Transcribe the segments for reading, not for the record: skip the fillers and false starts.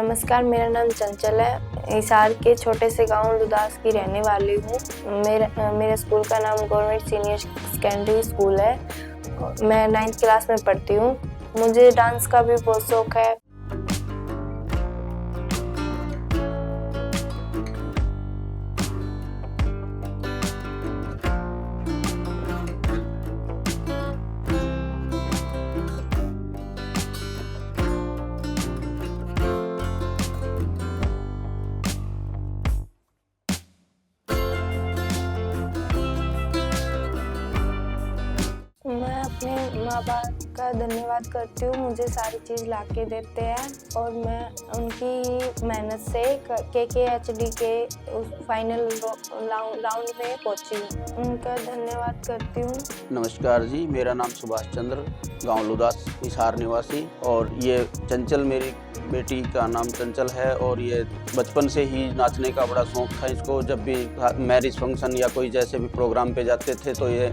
नमस्कार, मेरा नाम चंचल है। हिसार के छोटे से गांव लुदास की रहने वाली हूँ। मेरे स्कूल का नाम गवर्नमेंट सीनियर सेकेंडरी स्कूल है। मैं 9th क्लास में पढ़ती हूँ। मुझे डांस का भी बहुत शौक है। मैं अपने माँ बाप का धन्यवाद करती हूँ। मुझे सारी चीज़ ला के देते हैं और मैं उनकी मेहनत से KKHD के उस फाइनल राउंड में पहुँची हूँ। उनका धन्यवाद करती हूँ। नमस्कार जी, मेरा नाम सुभाष चंद्र, गांव लुदास, हिसार निवासी। और ये चंचल, मेरी बेटी का नाम चंचल है और ये बचपन से ही नाचने का बड़ा शौक था इसको। जब भी मैरिज फंक्शन या कोई जैसे भी प्रोग्राम पे जाते थे तो ये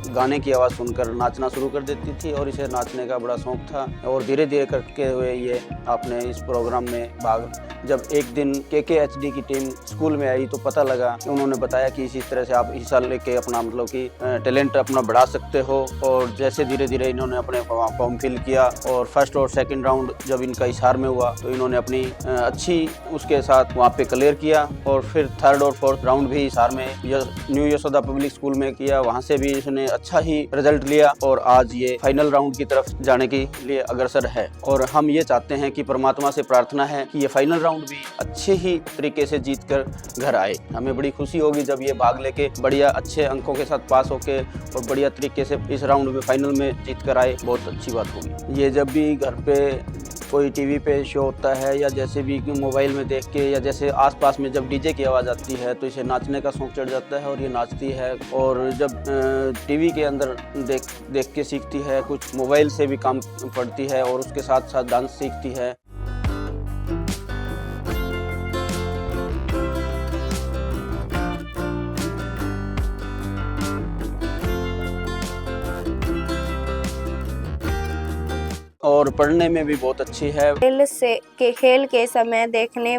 गाने की आवाज़ सुनकर नाचना शुरू कर देती थी और इसे नाचने का बड़ा शौक था। और धीरे धीरे करके हुए ये आपने इस प्रोग्राम में भाग। जब एक दिन KKHD की टीम स्कूल में आई तो पता लगा, उन्होंने बताया कि इसी तरह से आप हिस्सा लेके अपना मतलब कि टैलेंट अपना बढ़ा सकते हो। और जैसे धीरे धीरे इन्होंने अपने फॉर्म फिल किया और फर्स्ट और सेकंड राउंड जब इनका हिसार में हुआ तो इन्होंने अपनी अच्छी उसके साथ वहाँ पे क्लियर किया। और फिर थर्ड और फोर्थ राउंड भी हिसार में न्यू यशोदा पब्लिक स्कूल में किया, वहाँ से भी इसने अच्छा ही रिजल्ट लिया और आज ये फाइनल राउंड की तरफ जाने के लिए अग्रसर है। और हम ये चाहते हैं कि परमात्मा से प्रार्थना है कि ये फाइनल राउंड भी अच्छे ही तरीके से जीत कर घर आए। हमें बड़ी खुशी होगी जब ये भाग लेके बढ़िया अच्छे अंकों के साथ पास होके और बढ़िया तरीके से इस राउंड में फाइनल में जीत कर आए। बहुत अच्छी बात होगी। ये जब भी घर पे कोई टीवी पे शो होता है या जैसे भी मोबाइल में देख के या जैसे आसपास में जब डीजे की आवाज़ आती है तो इसे नाचने का शौक चढ़ जाता है और ये नाचती है। और जब टीवी के अंदर देख के सीखती है, कुछ मोबाइल से भी काम पढ़ती है और उसके साथ साथ डांस सीखती है। और पढ़ने में भी बहुत अच्छी है। खेल के समय देखने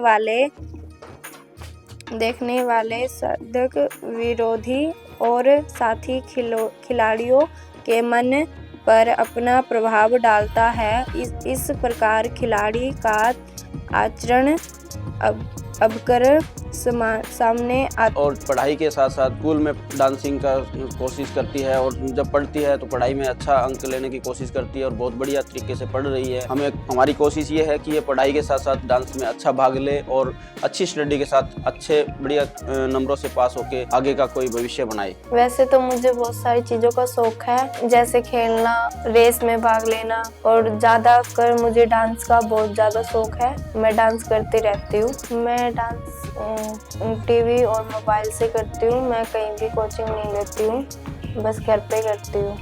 वाले साधक विरोधी और साथी खिलाड़ियों के मन पर अपना प्रभाव डालता है। इस प्रकार खिलाड़ी का आचरण अबकर सामने और पढ़ाई के साथ साथ स्कूल में डांसिंग का कोशिश करती है और जब पढ़ती है तो पढ़ाई में अच्छा अंक लेने की कोशिश करती है और बहुत बढ़िया तरीके से पढ़ रही है। हमारी कोशिश ये है कि ये पढ़ाई के साथ साथ डांस में अच्छा भाग ले और अच्छी स्टडी के साथ अच्छे बढ़िया नंबरों से पास होके आगे का कोई भविष्य बनाए। वैसे तो मुझे बहुत सारी चीज़ों का शौक है, जैसे खेलना, रेस में भाग लेना और ज़्यादा कर मुझे डांस का बहुत ज़्यादा शौक है। मैं डांस करती रहती हूँ। मैं डांस टीवी और मोबाइल से करती हूँ। मैं कहीं भी कोचिंग नहीं लेती हूँ, बस घर पे करती हूँ।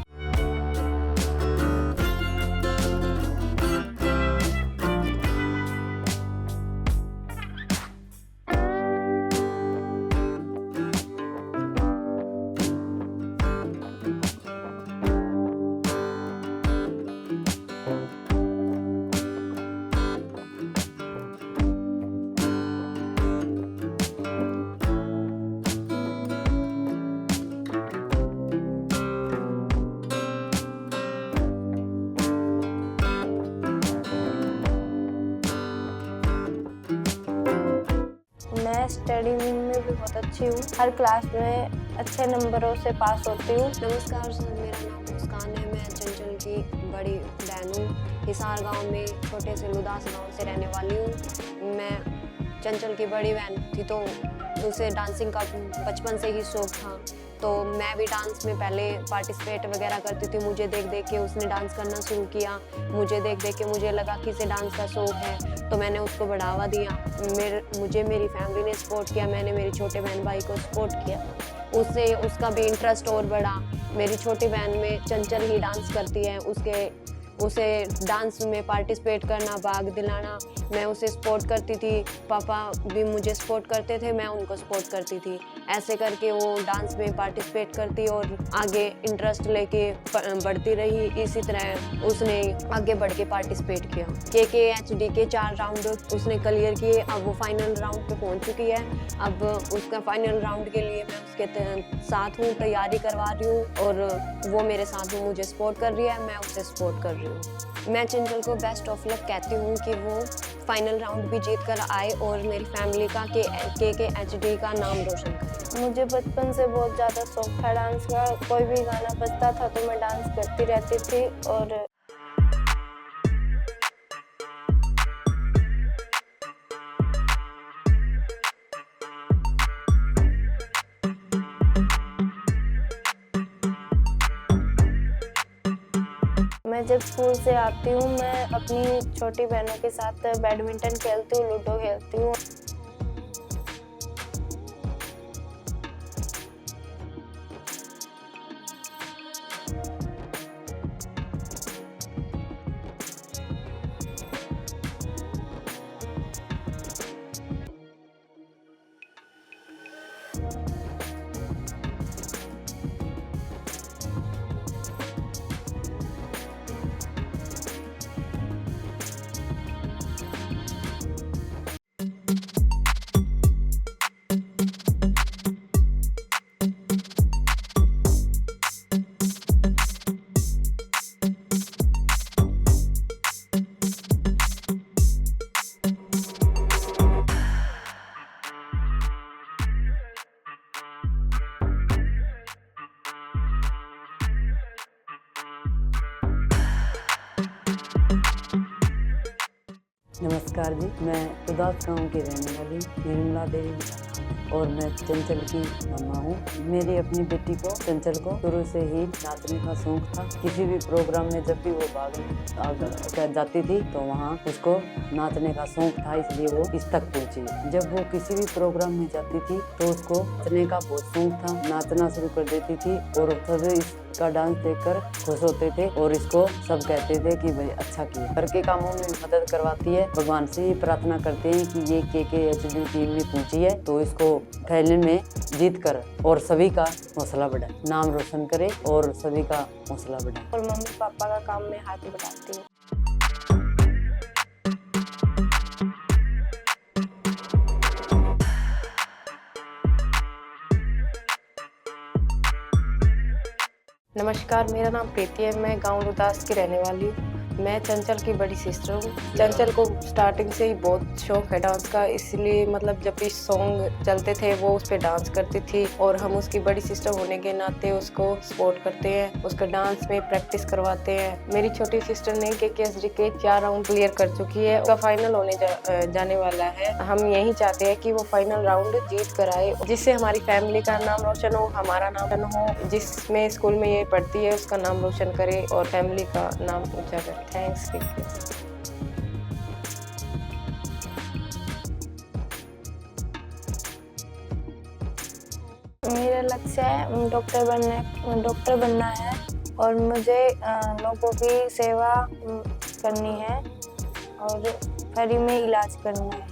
मैं स्टडी में भी बहुत अच्छी हूँ। हर क्लास में अच्छे नंबरों से पास होती हूँ। नमस्कार सर, मेरा नाम मुस्कान है। मैं चंचल की बड़ी बहन हूँ। हिसार गांव में छोटे से लुदास गांव से रहने वाली हूँ। मैं चंचल की बड़ी बहन थी तो उसे डांसिंग का बचपन से ही शौक था, तो मैं भी डांस में पहले पार्टिसिपेट वगैरह करती थी। मुझे देख देख के उसने डांस करना शुरू किया। मुझे देख देख के मुझे लगा कि इसे डांस का शौक है तो मैंने उसको बढ़ावा दिया। मुझे मेरी फैमिली ने सपोर्ट किया, मैंने मेरी छोटे बहन भाई को सपोर्ट किया। उससे उसका भी इंटरेस्ट और बढ़ा। मेरी छोटी बहन में चंचल ही डांस करती है, उसे डांस में पार्टिसिपेट करना, भाग दिलाना, मैं उसे सपोर्ट करती थी। पापा भी मुझे सपोर्ट करते थे, मैं उनको सपोर्ट करती थी। ऐसे करके वो डांस में पार्टिसिपेट करती और आगे इंटरेस्ट लेके बढ़ती रही। इसी तरह उसने आगे बढ़ के पार्टिसिपेट किया। KKHD के 4 राउंड उसने क्लियर किए। अब वो फाइनल राउंड पे पहुंच चुकी है। अब उसका फाइनल राउंड के लिए मैं उसके साथ हूँ, तैयारी करवा रही हूँ और वो मेरे साथ में मुझे सपोर्ट कर रही है, मैं उसे सपोर्ट कर रही हूँ। मैं चंचल को बेस्ट ऑफ लक कहती हूँ कि वो फाइनल राउंड भी जीत कर आए और मेरी फैमिली का KKHD का नाम रोशन करे। मुझे बचपन से बहुत ज़्यादा शौक था डांस का। कोई भी गाना बजता था तो मैं डांस करती रहती थी। और मैं जब स्कूल से आती हूँ, मैं अपनी छोटी बहनों के साथ बैडमिंटन खेलती हूँ, लूडो खेलती हूँ। नमस्कार जी, मैं लुदास गांव की रहने वाली निर्मला देवी और मैं चंचल की मामा हूँ। मेरी अपनी बेटी को चंचल को शुरू से ही नाचने का शौक था। किसी भी प्रोग्राम में जब भी वो भाग जाती थी तो वहाँ उसको नाचने का शौक था, इसलिए वो इस तक पहुँची। जब वो किसी भी प्रोग्राम में जाती थी तो उसको नाचने का बहुत शौक था, नाचना शुरू कर देती थी और सभी इसका डांस देखकर खुश होते थे और इसको सब कहते थे कि भाई अच्छा किया। घर के कामों में मदद करवाती है। भगवान से ही प्रार्थना करते हैं कि ये KKHD टीम में पहुंची है तो इसको फाइनल में जीत कर और सभी का हौसला बढ़ाए, नाम रोशन करे और सभी का हौसला बढ़ाए। और मम्मी पापा का काम में हाथ बढ़ाती हूँ। नमस्कार, मेरा नाम प्रीति है। मैं गांव लुदास की रहने वाली हूँ। मैं चंचल की बड़ी सिस्टर हूँ। चंचल को स्टार्टिंग से ही बहुत शौक है डांस का, इसलिए मतलब जब भी सॉन्ग चलते थे वो उस पर डांस करती थी और हम उसकी बड़ी सिस्टर होने के नाते उसको सपोर्ट करते हैं, उसका डांस में प्रैक्टिस करवाते हैं। मेरी छोटी सिस्टर ने KKHD के 4 राउंड क्लियर कर चुकी है, उसका फाइनल होने जाने वाला है। हम यही चाहते हैं कि वो फाइनल राउंड जीत कर आए, जिससे हमारी फैमिली का नाम रोशन हो, हमारा नाम रोशन हो। जिसमें स्कूल में ये पढ़ती है उसका नाम रोशन करे और फैमिली का नाम ऊंचा करे। थैंक्स। मेरा लक्ष्य है डॉक्टर बनना है और मुझे लोगों की सेवा करनी है और फ्री में इलाज करना है।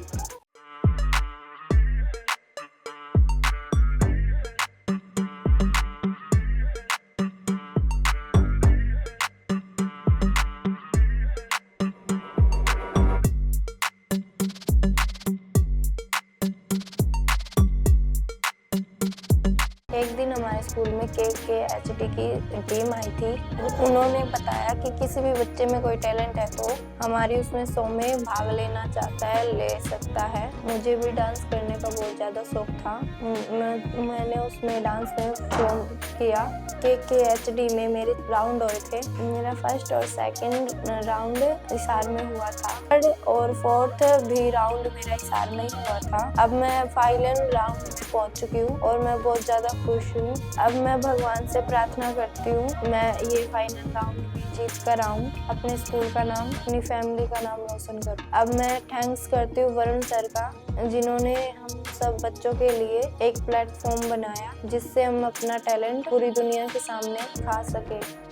एक दिन हमारे स्कूल में KKHD की टीम आई थी। उन्होंने बताया कि किसी भी बच्चे में कोई टैलेंट है तो हमारी उसमें शो में भाग लेना चाहता है, ले सकता है। मुझे भी डांस करने का बहुत ज़्यादा शौक था। मैंने उसमें डांस में फॉर्म किया। KKHD में मेरे राउंड हुए थे। मेरा फर्स्ट और सेकंड राउंड हिसार में हुआ था। थर्ड और फोर्थ भी राउंड मेरा हिसार में ही हुआ था। अब मैं फाइनल राउंड में पहुंच चुकी हूँ और मैं बहुत ज़्यादा खुश हूँ। अब मैं भगवान से प्रार्थना करती हूँ मैं ये फाइनल राउंड भी जीत कर आऊँ, अपने स्कूल का नाम, अपनी फैमिली का नाम रोशन करूँ। अब मैं थैंक्स करती हूँ वरुण सर का, जिन्होंने हम सब बच्चों के लिए एक प्लेटफॉर्म बनाया जिससे हम अपना टैलेंट पूरी दुनिया के सामने दिखा सके।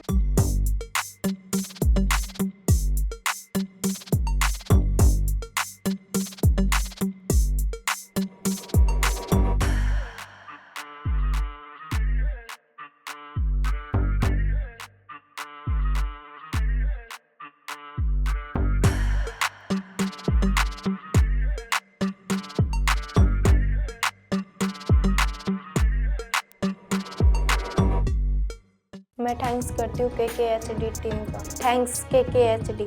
मैं थैंक्स करती हूँ KKHD टीम का। Thanks KKHD।